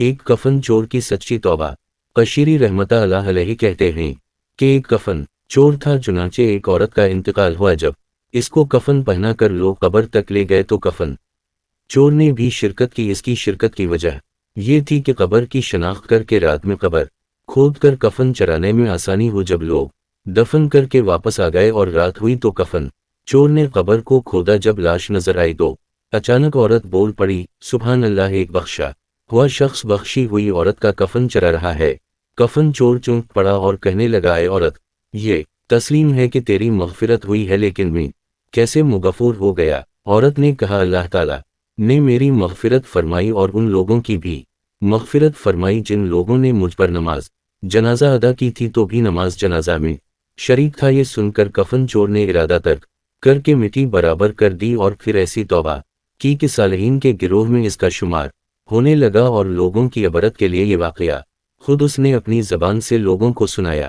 ایک کفن چور کی سچی توبہ۔ قشیری رحمتہ اللہ علیہ کہتے ہیں کہ ایک کفن چور تھا، چنانچہ ایک عورت کا انتقال ہوا، جب اس کو کفن پہنا کر لوگ قبر تک لے گئے تو کفن چور نے بھی شرکت کی۔ اس کی شرکت کی وجہ یہ تھی کہ قبر کی شناخت کر کے رات میں قبر کھود کر کفن چرانے میں آسانی ہو۔ جب لوگ دفن کر کے واپس آ گئے اور رات ہوئی تو کفن چور نے قبر کو کھودا۔ جب لاش نظر آئی تو اچانک عورت بول پڑی، سبحان اللہ، ایک بخشا ہوا شخص بخشی ہوئی عورت کا کفن چرا رہا ہے۔ کفن چور چونک پڑا اور کہنے لگا، اے عورت، یہ تسلیم ہے کہ تیری مغفرت ہوئی ہے، لیکن میں کیسے مغفور ہو گیا؟ عورت نے کہا، اللہ تعالیٰ نے میری مغفرت فرمائی اور ان لوگوں کی بھی مغفرت فرمائی جن لوگوں نے مجھ پر نماز جنازہ ادا کی تھی تو بھی نماز جنازہ میں شریک تھا۔ یہ سن کر کفن چور نے ارادہ ترک کر کے مٹی برابر کر دی اور پھر ایسی توبہ کی کہ صالحین کے گروہ میں اس کا شمار ہونے لگا، اور لوگوں کی عبرت کے لیے یہ واقعہ خود اس نے اپنی زبان سے لوگوں کو سنایا۔